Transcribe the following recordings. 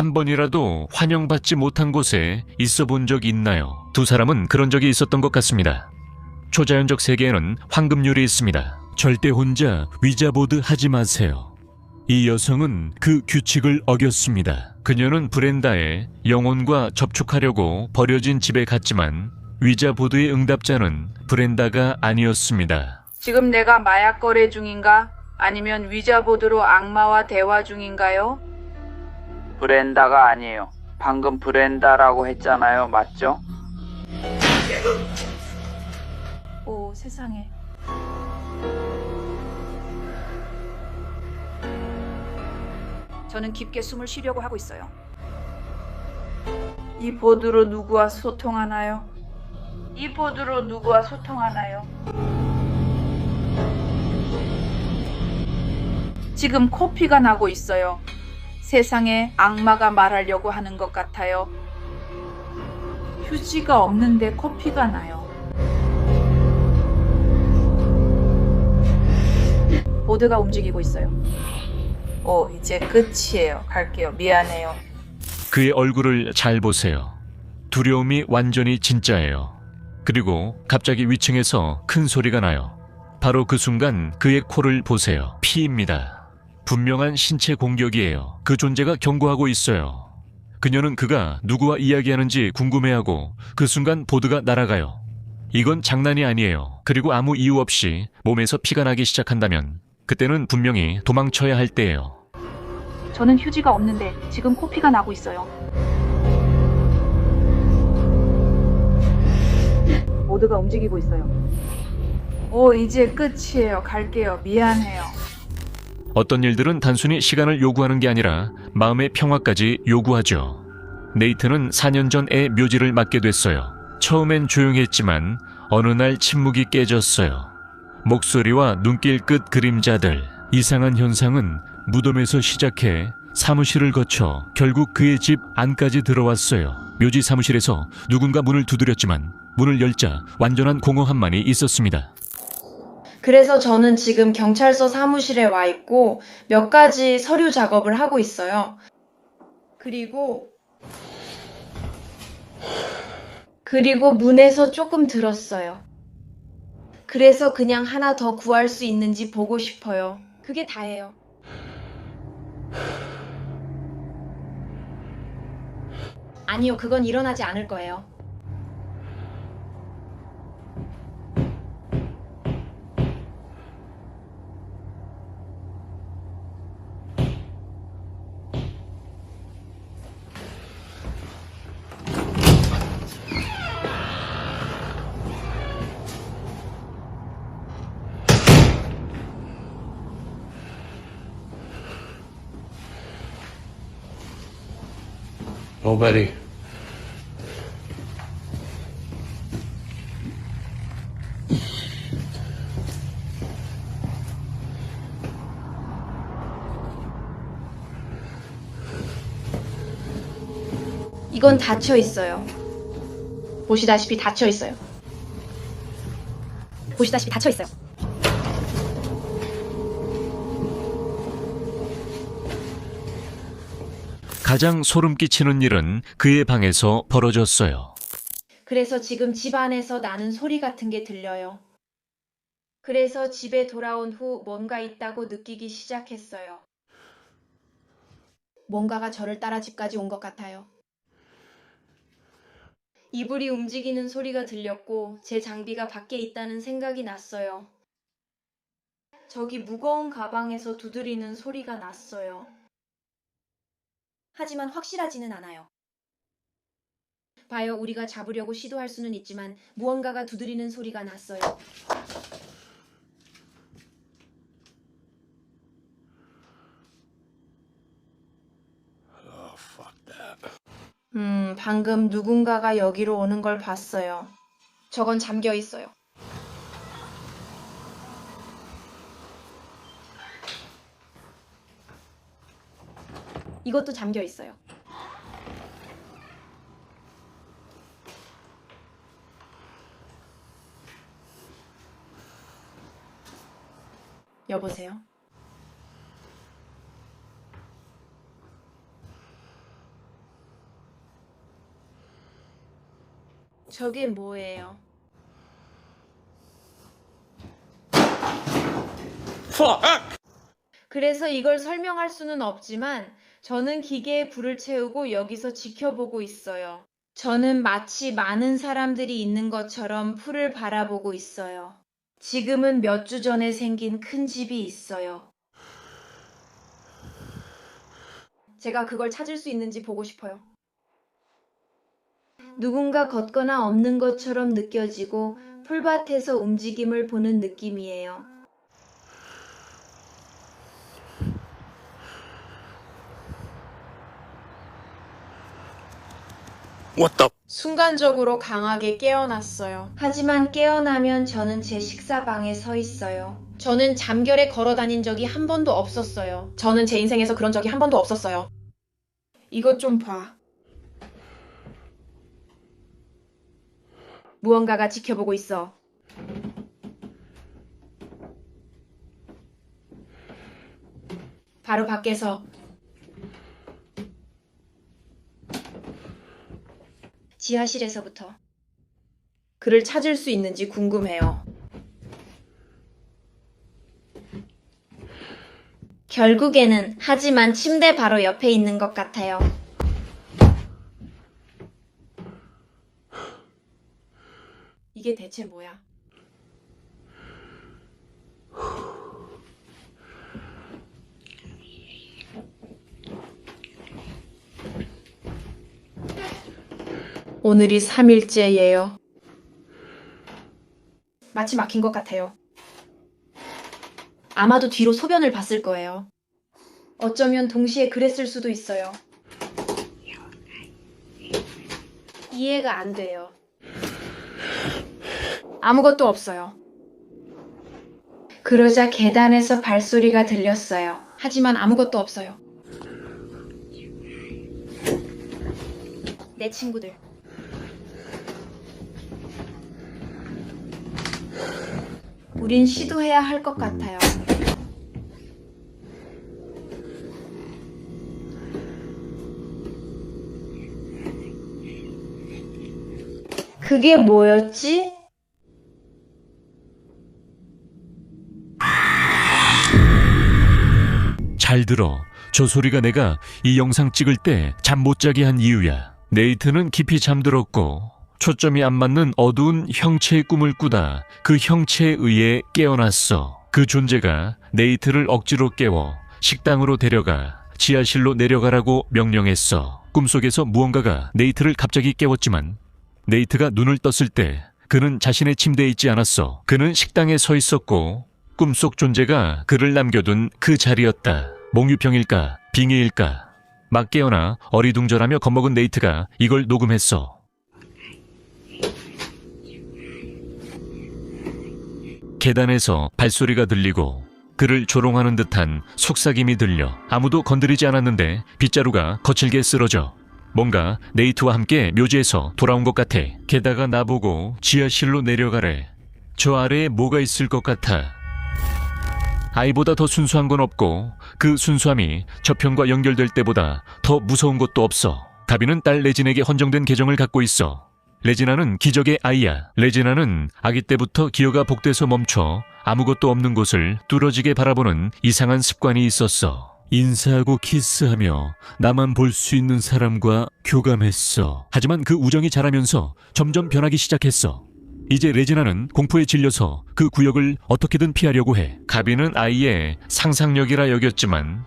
한 번이라도 환영받지 못한 곳에 있어 본 적 있나요? 두 사람은 그런 적이 있었던 것 같습니다. 초자연적 세계에는 황금률이 있습니다. 절대 혼자 위자보드 하지 마세요. 이 여성은 그 규칙을 어겼습니다. 그녀는 브렌다의 영혼과 접촉하려고 버려진 집에 갔지만 위자보드의 응답자는 브렌다가 아니었습니다. 지금 내가 마약 거래 중인가? 아니면 위자보드로 악마와 대화 중인가요? 브렌다가 아니에요. 방금 브렌다라고 했잖아요. 맞죠? 오, 세상에. 저는 깊게 숨을 쉬려고 하고 있어요. 이 보드로 누구와 소통하나요? 이 보드로 누구와 소통하나요? 지금 코피가 나고 있어요. 세상에 악마가 말하려고 하는 것 같아요. 휴지가 없는데 코피가 나요. 보드가 움직이고 있어요. 오, 이제 끝이에요. 갈게요. 미안해요. 그의 얼굴을 잘 보세요. 두려움이 완전히 진짜예요. 그리고 갑자기 위층에서 큰 소리가 나요. 바로 그 순간 그의 코를 보세요. 피입니다. 분명한 신체 공격이에요. 그 존재가 경고하고 있어요. 그녀는 그가 누구와 이야기하는지 궁금해하고 그 순간 보드가 날아가요. 이건 장난이 아니에요. 그리고 아무 이유 없이 몸에서 피가 나기 시작한다면 그때는 분명히 도망쳐야 할 때예요. 저는 휴지가 없는데 지금 코피가 나고 있어요. 보드가 움직이고 있어요. 오, 이제 끝이에요. 갈게요. 미안해요. 어떤 일들은 단순히 시간을 요구하는 게 아니라 마음의 평화까지 요구하죠. 네이트는 4년 전 애 묘지를 맡게 됐어요. 처음엔 조용했지만 어느 날 침묵이 깨졌어요. 목소리와 눈길 끝 그림자들, 이상한 현상은 무덤에서 시작해 사무실을 거쳐 결국 그의 집 안까지 들어왔어요. 묘지 사무실에서 누군가 문을 두드렸지만 문을 열자 완전한 공허함만이 있었습니다. 그래서 저는 지금 경찰서 사무실에 와 있고 몇 가지 서류 작업을 하고 있어요. 그리고 문에서 조금 들었어요. 그래서 그냥 하나 더 구할 수 있는지 보고 싶어요. 그게 다예요. 아니요, 그건 일어나지 않을 거예요. Nobody. 이건 닫혀 있어요. 보시다시피 닫혀 있어요. 보시다시피 닫혀 있어요. 가장 소름 끼치는 일은 그의 방에서 벌어졌어요. 그래서 지금 집 안에서 나는 소리 같은 게 들려요. 그래서 집에 돌아온 후 뭔가 있다고 느끼기 시작했어요. 뭔가가 저를 따라 집까지 온 것 같아요. 이불이 움직이는 소리가 들렸고 제 장비가 밖에 있다는 생각이 났어요. 저기 무거운 가방에서 두드리는 소리가 났어요. 하지만 확실하지는 않아요. 봐요, 우리가 잡으려고 시도할 수는 있지만 무언가가 두드리는 소리가 났어요. 방금 누군가가 여기로 오는 걸 봤어요. 저건 잠겨 있어요. 이것도 잠겨 있어요. 여보세요? 저게 뭐예요? 그래서 이걸 설명할 수는 없지만 저는 기계에 불을 채우고 여기서 지켜보고 있어요. 저는 마치 많은 사람들이 있는 것처럼 풀을 바라보고 있어요. 지금은 몇 주 전에 생긴 큰 집이 있어요. 제가 그걸 찾을 수 있는지 보고 싶어요. 누군가 걷거나 없는 것처럼 느껴지고 풀밭에서 움직임을 보는 느낌이에요. 순간적으로 강하게 깨어났어요. 하지만 깨어나면 저는 제 식사방에 서 있어요. 저는 잠결에 걸어 다닌 적이 한 번도 없었어요. 저는 제 인생에서 그런 적이 한 번도 없었어요. 이것 좀 봐. 무언가가 지켜보고 있어. 바로 밖에서. 지하실에서부터. 그를 찾을 수 있는지 궁금해요. 결국에는 하지만 침대 바로 옆에 있는 것 같아요. 이게 대체 뭐야? 오늘이 3일째예요. 마치 막힌 것 같아요. 아마도 뒤로 소변을 봤을 거예요. 어쩌면 동시에 그랬을 수도 있어요. 이해가 안 돼요. 아무것도 없어요. 그러자 계단에서 발소리가 들렸어요. 하지만 아무것도 없어요. 내 친구들. 우린 시도해야 할 것 같아요. 그게 뭐였지? 잘 들어. 저 소리가 내가 이 영상 찍을 때 잠 못 자게 한 이유야. 네이트는 깊이 잠들었고 초점이 안 맞는 어두운 형체의 꿈을 꾸다 그 형체에 의해 깨어났어. 그 존재가 네이트를 억지로 깨워 식당으로 데려가 지하실로 내려가라고 명령했어. 꿈속에서 무언가가 네이트를 갑자기 깨웠지만 네이트가 눈을 떴을 때 그는 자신의 침대에 있지 않았어. 그는 식당에 서 있었고 꿈속 존재가 그를 남겨둔 그 자리였다. 몽유병일까? 빙의일까? 막 깨어나 어리둥절하며 겁먹은 네이트가 이걸 녹음했어. 계단에서 발소리가 들리고 그를 조롱하는 듯한 속삭임이 들려. 아무도 건드리지 않았는데 빗자루가 거칠게 쓰러져. 뭔가 네이트와 함께 묘지에서 돌아온 것 같아. 게다가 나보고 지하실로 내려가래. 저 아래에 뭐가 있을 것 같아. 아이보다 더 순수한 건 없고 그 순수함이 저편과 연결될 때보다 더 무서운 것도 없어. 가비는 딸 레진에게 헌정된 계정을 갖고 있어. 레지나는 기적의 아이야. 레지나는 아기 때부터 기어가 복돼서 멈춰 아무것도 없는 곳을 뚫어지게 바라보는 이상한 습관이 있었어. 인사하고 키스하며 나만 볼 수 있는 사람과 교감했어. 하지만 그 우정이 자라면서 점점 변하기 시작했어. 이제 레지나는 공포에 질려서 그 구역을 어떻게든 피하려고 해. 가비는 아이의 상상력이라 여겼지만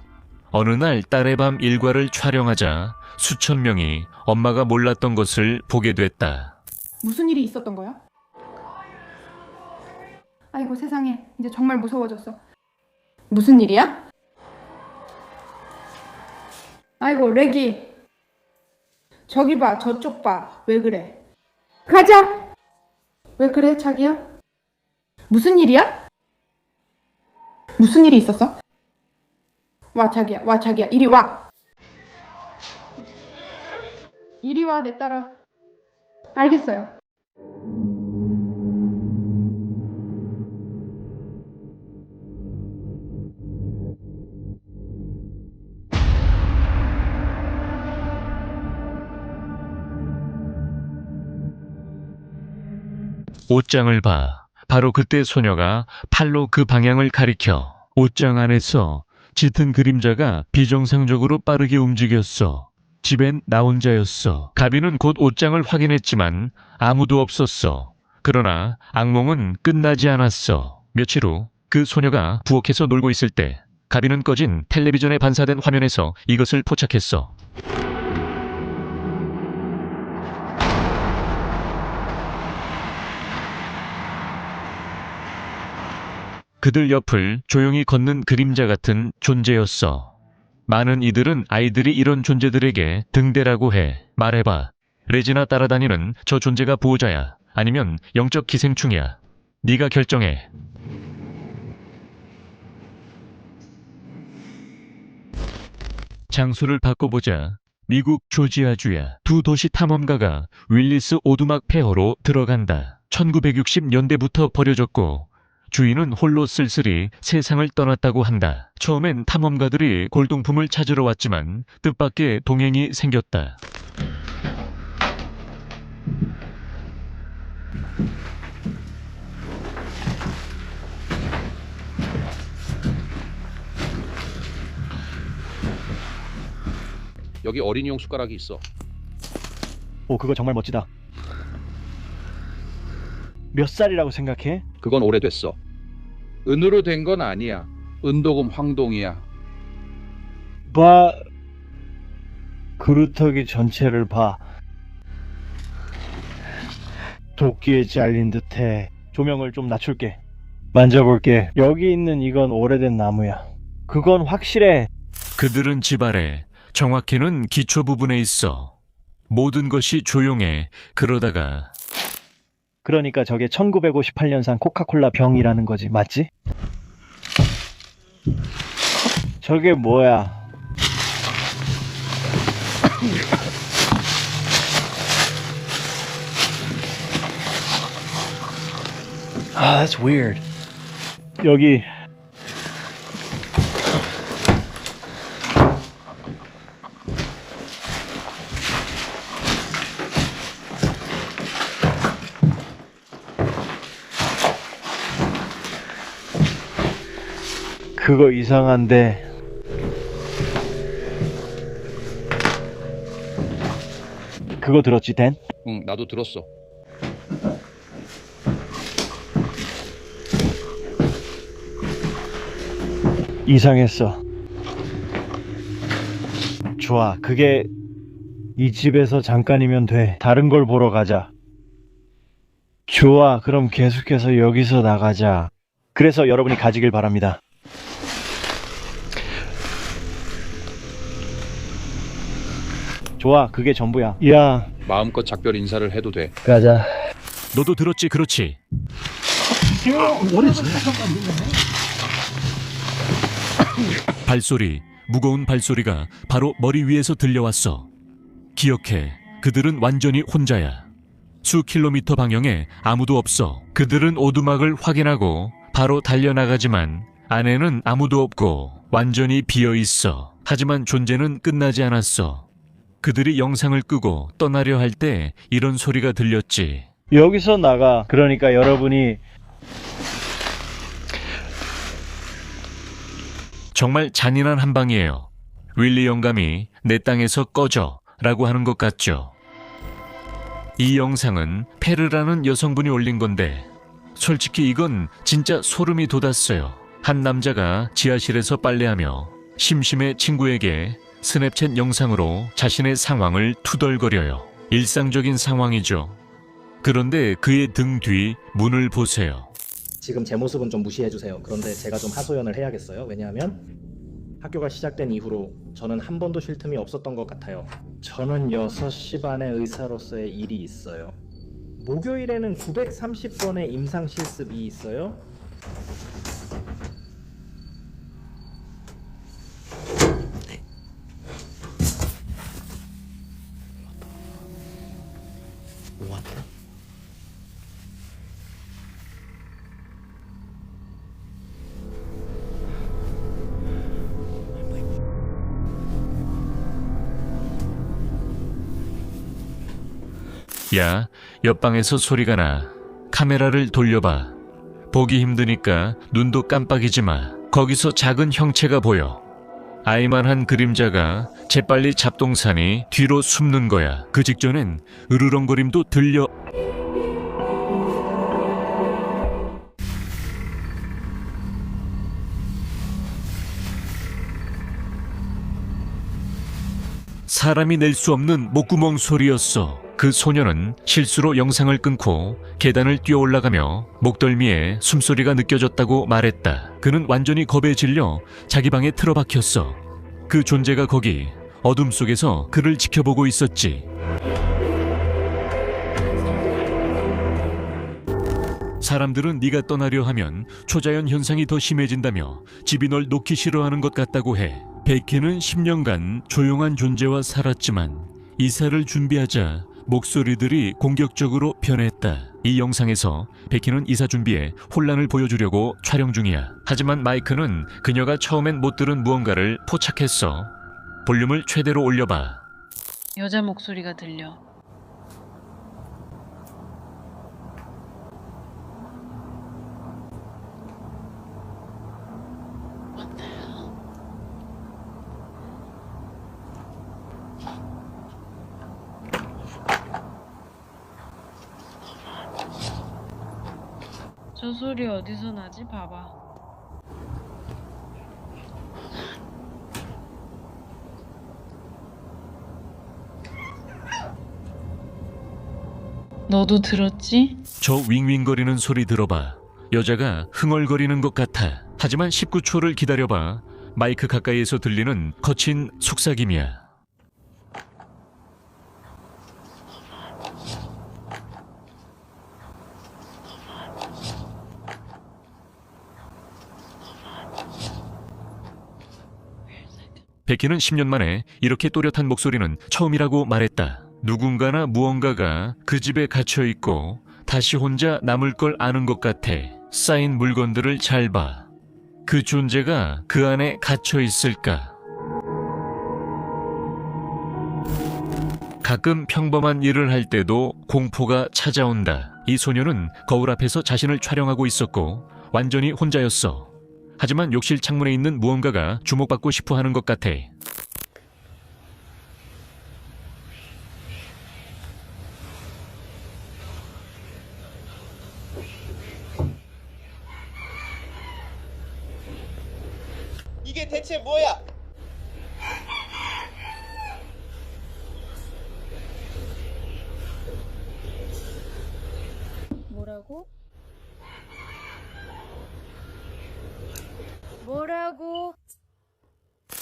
어느 날 딸의 밤 일과를 촬영하자 수천 명이 엄마가 몰랐던 것을 보게 됐다. 무슨 일이 있었던 거야? 아이고 세상에, 이제 정말 무서워졌어. 무슨 일이야? 아이고 레기, 저기 봐, 저쪽 봐. 왜 그래? 가자. 왜 그래 자기야? 무슨 일이야? 무슨 일이 있었어? 와 자기야, 와 자기야, 이리 와. 이리 와, 내 따라. 알겠어요. 옷장을 봐. 바로 그때 소녀가 팔로 그 방향을 가리켜 옷장 안에서 짙은 그림자가 비정상적으로 빠르게 움직였어. 집엔 나 혼자였어. 가비는 곧 옷장을 확인했지만 아무도 없었어. 그러나 악몽은 끝나지 않았어. 며칠 후 그 소녀가 부엌에서 놀고 있을 때 가비는 꺼진 텔레비전에 반사된 화면에서 이것을 포착했어. 그들 옆을 조용히 걷는 그림자 같은 존재였어. 많은 이들은 아이들이 이런 존재들에게 등대라고 해. 말해봐. 레지나 따라다니는 저 존재가 보호자야? 아니면 영적 기생충이야? 네가 결정해. 장소를 바꿔보자. 미국 조지아주야. 두 도시 탐험가가 윌리스 오두막 폐허로 들어간다. 1960년대부터 버려졌고 주인은 홀로 쓸쓸히 세상을 떠났다고 한다. 처음엔 탐험가들이 골동품을 찾으러 왔지만 뜻밖의 동행이 생겼다. 여기 어린이용 숟가락이 있어. 오, 그거 정말 멋지다. 몇 살이라고 생각해? 그건 오래됐어. 은으로 된 건 아니야. 은도금 황동이야. 봐. 그루터기 전체를 봐. 도끼에 잘린 듯해. 조명을 좀 낮출게. 만져볼게. 여기 있는 이건 오래된 나무야. 그건 확실해. 그들은 집 아래, 정확히는 기초 부분에 있어. 모든 것이 조용해. 그러다가 그러니까 저게 1958년산 코카콜라 병이라는 거지, 맞지? 저게 뭐야? That's weird. 여기 그거 이상한데. 그거 들었지, 댄? 응, 나도 들었어. 이상했어. 좋아, 그게 이 집에서 잠깐이면 돼. 다른 걸 보러 가자. 좋아, 그럼 계속해서 여기서 나가자. 그래서 여러분이 가지길 바랍니다. 좋아, 그게 전부야. 야, 마음껏 작별 인사를 해도 돼. 가자. 너도 들었지? 그렇지? 발소리, 무거운 발소리가 바로 머리 위에서 들려왔어. 기억해, 그들은 완전히 혼자야. 수 킬로미터 방향에 아무도 없어. 그들은 오두막을 확인하고 바로 달려나가지만 안에는 아무도 없고 완전히 비어 있어. 하지만 존재는 끝나지 않았어. 그들이 영상을 끄고 떠나려 할 때 이런 소리가 들렸지. 여기서 나가. 그러니까 여러분이 정말 잔인한 한방이에요. 윌리 영감이 내 땅에서 꺼져 라고 하는 것 같죠. 이 영상은 페르라는 여성분이 올린 건데 솔직히 이건 진짜 소름이 돋았어요. 한 남자가 지하실에서 빨래하며 심심해 친구에게 스냅챗 영상으로 자신의 상황을 투덜거려요. 일상적인 상황이죠. 그런데 그의 등 뒤 문을 보세요. 지금 제 모습은 좀 무시해주세요. 그런데 제가 좀 하소연을 해야겠어요. 왜냐하면 학교가 시작된 이후로 저는 한 번도 쉴 틈이 없었던 것 같아요. 저는 6시 반에 의사로서의 일이 있어요. 목요일에는 930번의 임상 실습이 있어요. 야, 옆방에서 소리가 나. 카메라를 돌려봐. 보기 힘드니까 눈도 깜빡이지 마. 거기서 작은 형체가 보여. 아이만한 그림자가 재빨리 잡동사니 뒤로 숨는 거야. 그 직전엔 으르렁거림도 들려. 사람이 낼 수 없는 목구멍 소리였어. 그 소녀는 실수로 영상을 끊고 계단을 뛰어 올라가며 목덜미에 숨소리가 느껴졌다고 말했다. 그는 완전히 겁에 질려 자기 방에 틀어박혔어. 그 존재가 거기 어둠 속에서 그를 지켜보고 있었지. 사람들은 네가 떠나려 하면 초자연 현상이 더 심해진다며 집이 널 놓기 싫어하는 것 같다고 해. 베키는 10년간 조용한 존재와 살았지만 이사를 준비하자 목소리들이 공격적으로 변했다. 이 영상에서 베키는 이사 준비에 혼란을 보여주려고 촬영 중이야. 하지만 마이크는 그녀가 처음엔 못 들은 무언가를 포착했어. 볼륨을 최대로 올려봐. 여자 목소리가 들려. 저 소리 어디서 나지? 봐봐. 너도 들었지? 저 윙윙거리는 소리 들어봐. 여자가 흥얼거리는 것 같아. 하지만 19초를 기다려봐. 마이크 가까이에서 들리는 거친 속삭임이야. 베키는 10년 만에 이렇게 또렷한 목소리는 처음이라고 말했다. 누군가나 무언가가 그 집에 갇혀 있고 다시 혼자 남을 걸 아는 것 같아. 쌓인 물건들을 잘 봐. 그 존재가 그 안에 갇혀 있을까? 가끔 평범한 일을 할 때도 공포가 찾아온다. 이 소녀는 거울 앞에서 자신을 촬영하고 있었고 완전히 혼자였어. 하지만 욕실 창문에 있는 무언가가 주목받고 싶어 하는 것 같아. 이게 대체 뭐야? 뭐라고? 뭐라고?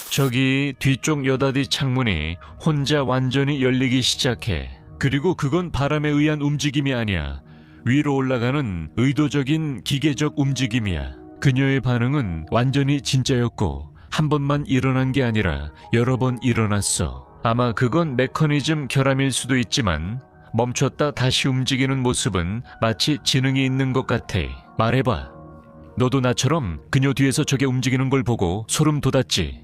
저기 뒤쪽 여닫이 창문이 혼자 완전히 열리기 시작해. 그리고 그건 바람에 의한 움직임이 아니야. 위로 올라가는 의도적인 기계적 움직임이야. 그녀의 반응은 완전히 진짜였고 한 번만 일어난 게 아니라 여러 번 일어났어. 아마 그건 메커니즘 결함일 수도 있지만 멈췄다 다시 움직이는 모습은 마치 지능이 있는 것 같아. 말해봐. 너도 나처럼 그녀 뒤에서 저게 움직이는 걸 보고 소름 돋았지?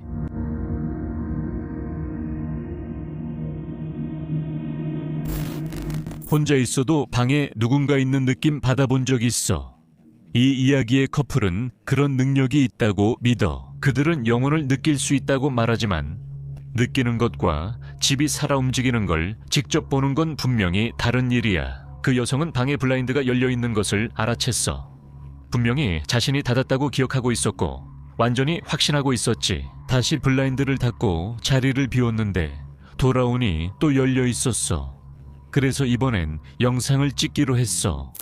혼자 있어도 방에 누군가 있는 느낌 받아본 적 있어. 이 이야기의 커플은 그런 능력이 있다고 믿어. 그들은 영혼을 느낄 수 있다고 말하지만 느끼는 것과 집이 살아 움직이는 걸 직접 보는 건 분명히 다른 일이야. 그 여성은 방에 블라인드가 열려 있는 것을 알아챘어. 분명히 자신이 닫았다고 기억하고 있었고 완전히 확신하고 있었지. 다시 블라인드를 닫고 자리를 비웠는데 돌아오니 또 열려 있었어. 그래서 이번엔 영상을 찍기로 했어.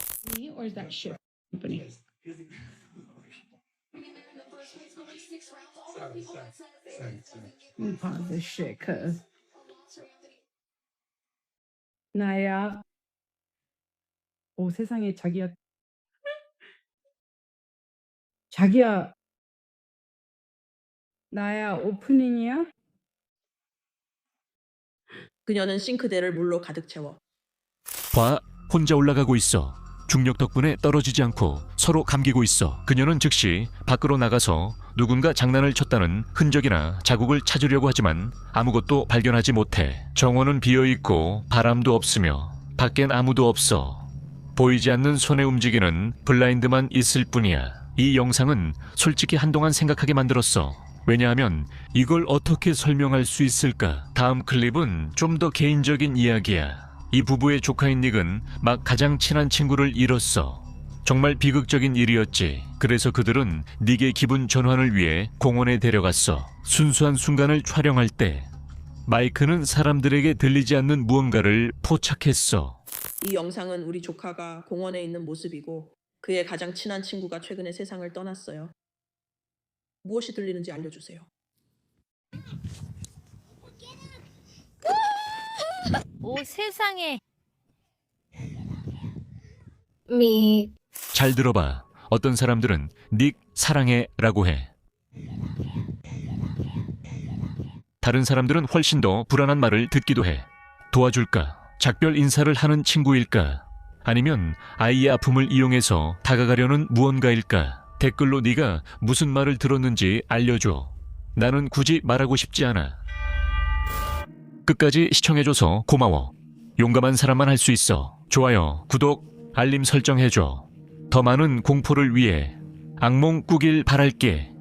나야. 오, 세상에. 자기야. 나야, 오프닝이야? 그녀는 싱크대를 물로 가득 채워. 봐, 혼자 올라가고 있어. 중력 덕분에 떨어지지 않고 서로 감기고 있어. 그녀는 즉시 밖으로 나가서 누군가 장난을 쳤다는 흔적이나 자국을 찾으려고 하지만 아무것도 발견하지 못해. 정원은 비어있고 바람도 없으며 밖엔 아무도 없어. 보이지 않는 손에 움직이는 블라인드만 있을 뿐이야. 이 영상은 솔직히 한동안 생각하게 만들었어. 왜냐하면 이걸 어떻게 설명할 수 있을까? 다음 클립은 좀 더 개인적인 이야기야. 이 부부의 조카인 닉은 막 가장 친한 친구를 잃었어. 정말 비극적인 일이었지. 그래서 그들은 닉의 기분 전환을 위해 공원에 데려갔어. 순수한 순간을 촬영할 때 마이크는 사람들에게 들리지 않는 무언가를 포착했어. 이 영상은 우리 조카가 공원에 있는 모습이고 그의 가장 친한 친구가 최근에 세상을 떠났어요. 무엇이 들리는지 알려주세요. 오 세상에. 잘 들어봐. 어떤 사람들은 닉 사랑해 라고 해. 다른 사람들은 훨씬 더 불안한 말을 듣기도 해. 도와줄까? 작별 인사를 하는 친구일까? 아니면 아이의 아픔을 이용해서 다가가려는 무언가일까? 댓글로 네가 무슨 말을 들었는지 알려줘. 나는 굳이 말하고 싶지 않아. 끝까지 시청해줘서 고마워. 용감한 사람만 할 수 있어. 좋아요, 구독, 알림 설정해줘. 더 많은 공포를 위해 악몽 꾸길 바랄게.